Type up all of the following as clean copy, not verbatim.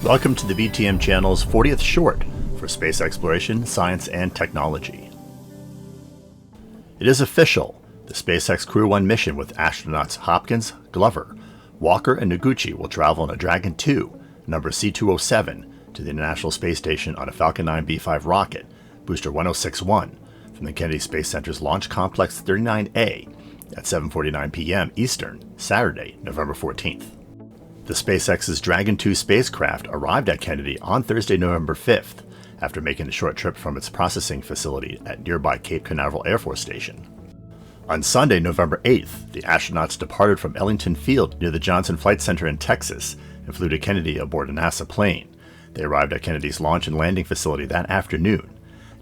Welcome to the VTM channel's 40th short for space exploration, science, and technology. It is official. The SpaceX Crew-1 mission with astronauts Hopkins, Glover, Walker, and Noguchi will travel on a Dragon 2, number C207, to the International Space Station on a Falcon 9 B5 rocket, booster 1061, from the Kennedy Space Center's Launch Complex 39A at 7:49 p.m. Eastern, Saturday, November 14th. The SpaceX's Dragon 2 spacecraft arrived at Kennedy on Thursday, November 5th, after making a short trip from its processing facility at nearby Cape Canaveral Air Force Station. On Sunday, November 8th, the astronauts departed from Ellington Field near the Johnson Flight Center in Texas and flew to Kennedy aboard a NASA plane. They arrived at Kennedy's launch and landing facility that afternoon.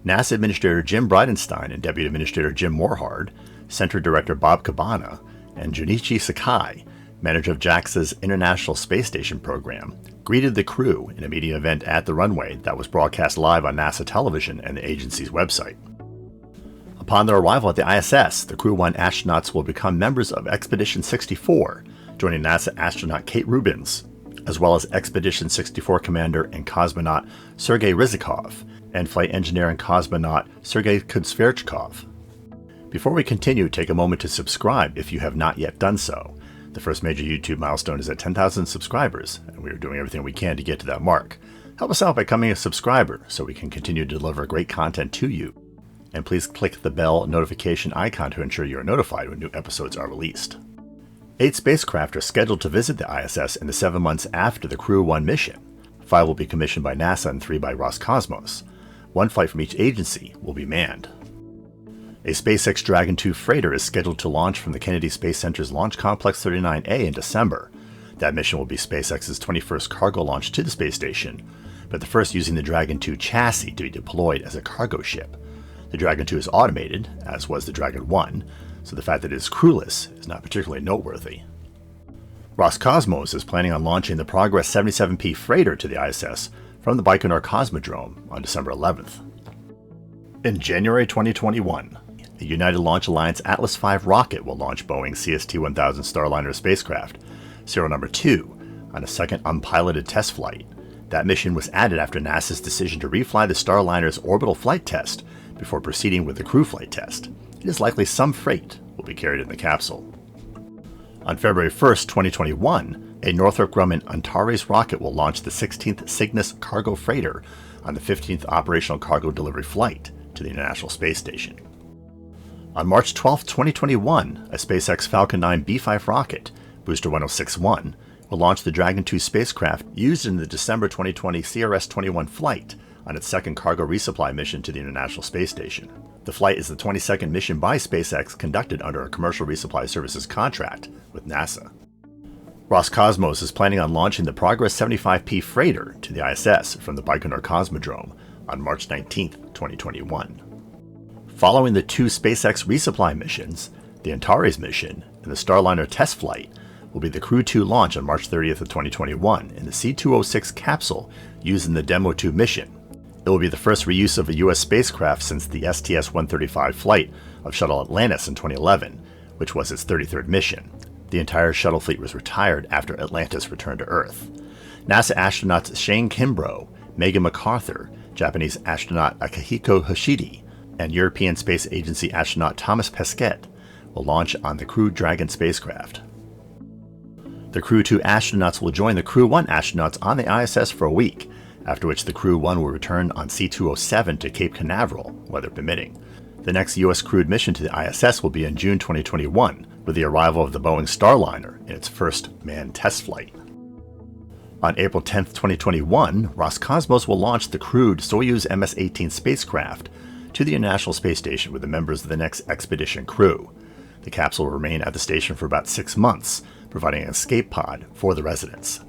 NASA Administrator Jim Bridenstine and Deputy Administrator Jim Morhard, Center Director Bob Cabana, and Junichi Sakai, manager of JAXA's International Space Station program, greeted the crew in a media event at the runway that was broadcast live on NASA television and the agency's website. Upon their arrival at the ISS, the Crew-1 astronauts will become members of Expedition 64, joining NASA astronaut Kate Rubins, as well as Expedition 64 commander and cosmonaut Sergei Rizikov, and flight engineer and cosmonaut Sergei Kudzverchkov. Before we continue, take a moment to subscribe if you have not yet done so. The first major YouTube milestone is at 10,000 subscribers, and we are doing everything we can to get to that mark. Help us out by becoming a subscriber so we can continue to deliver great content to you. And please click the bell notification icon to ensure you are notified when new episodes are released. 8 spacecraft are scheduled to visit the ISS in the 7 months after the Crew-1 mission. 5 will be commissioned by NASA and 3 by Roscosmos. 1 flight from each agency will be manned. A SpaceX Dragon 2 freighter is scheduled to launch from the Kennedy Space Center's Launch Complex 39A in December. That mission will be SpaceX's 21st cargo launch to the space station, but the first using the Dragon 2 chassis to be deployed as a cargo ship. The Dragon 2 is automated, as was the Dragon 1, so the fact that it is crewless is not particularly noteworthy. Roscosmos is planning on launching the Progress 77P freighter to the ISS from the Baikonur Cosmodrome on December 11th. In January 2021, the United Launch Alliance Atlas V rocket will launch Boeing CST-1000 Starliner spacecraft, serial number 2, on a second unpiloted test flight. That mission was added after NASA's decision to refly the Starliner's orbital flight test before proceeding with the crew flight test. It is likely some freight will be carried in the capsule. On February 1st, 2021, a Northrop Grumman Antares rocket will launch the 16th Cygnus cargo freighter on the 15th operational cargo delivery flight to the International Space Station. On March 12, 2021, a SpaceX Falcon 9 B5 rocket, booster 1061, will launch the Dragon 2 spacecraft used in the December 2020 CRS-21 flight on its second cargo resupply mission to the International Space Station. The flight is the 22nd mission by SpaceX conducted under a commercial resupply services contract with NASA. Roscosmos is planning on launching the Progress 75P freighter to the ISS from the Baikonur Cosmodrome on March 19, 2021. Following the 2 SpaceX resupply missions, the Antares mission and the Starliner test flight will be the Crew-2 launch on March 30th of 2021 in the C206 capsule used in the Demo 2 mission. It will be the first reuse of a U.S. spacecraft since the STS-135 flight of Shuttle Atlantis in 2011, which was its 33rd mission. The entire shuttle fleet was retired after Atlantis returned to Earth. NASA astronauts Shane Kimbrough, Megan MacArthur, Japanese astronaut Akihiko Hoshide, and European Space Agency astronaut Thomas Pesquet will launch on the Crew Dragon spacecraft. The Crew-2 astronauts will join the Crew-1 astronauts on the ISS for a week, after which the Crew-1 will return on C207 to Cape Canaveral, weather permitting. The next U.S. crewed mission to the ISS will be in June 2021, with the arrival of the Boeing Starliner in its first manned test flight. On April 10, 2021, Roscosmos will launch the crewed Soyuz MS-18 spacecraft to the International Space Station with the members of the next expedition crew. The capsule will remain at the station for about 6 months, providing an escape pod for the residents.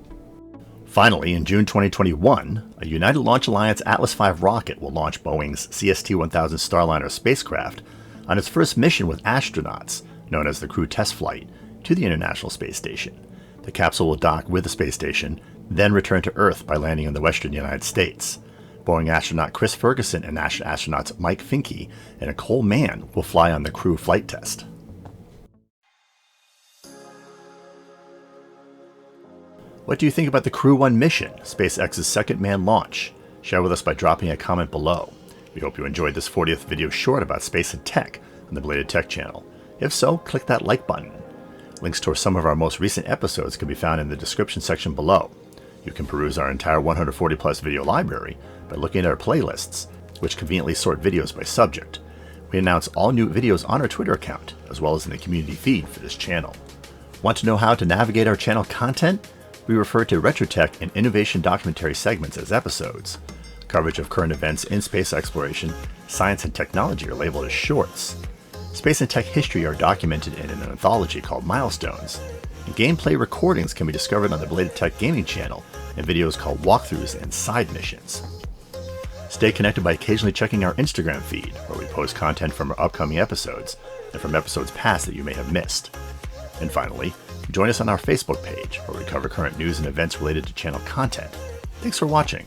Finally, in June 2021, a United Launch Alliance Atlas V rocket will launch Boeing's CST-1000 Starliner spacecraft on its first mission with astronauts, known as the Crew Test Flight, to the International Space Station. The capsule will dock with the space station, then return to Earth by landing in the western United States. Boeing astronaut Chris Ferguson and NASA astronauts Mike Finke and Nicole Mann will fly on the crew flight test. What do you think about the Crew-1 mission, SpaceX's second manned launch? Share with us by dropping a comment below. We hope you enjoyed this 40th video short about space and tech on the Belated Tech channel. If so, click that like button. Links to some of our most recent episodes can be found in the description section below. You can peruse our entire 140 plus video library by looking at our playlists, which conveniently sort videos by subject. We announce all new videos on our Twitter account, as well as in the community feed for this channel. Want to know how to navigate our channel content? We refer to retrotech and innovation documentary segments as episodes. Coverage of current events in space exploration, science, and technology are labeled as shorts. Space and tech history are documented in an anthology called Milestones. And gameplay recordings can be discovered on the Belated Tech gaming channel in videos called walkthroughs and side missions. Stay connected by occasionally checking our Instagram feed, where we post content from our upcoming episodes and from episodes past that you may have missed. And finally, join us on our Facebook page, where we cover current news and events related to channel content. Thanks for watching.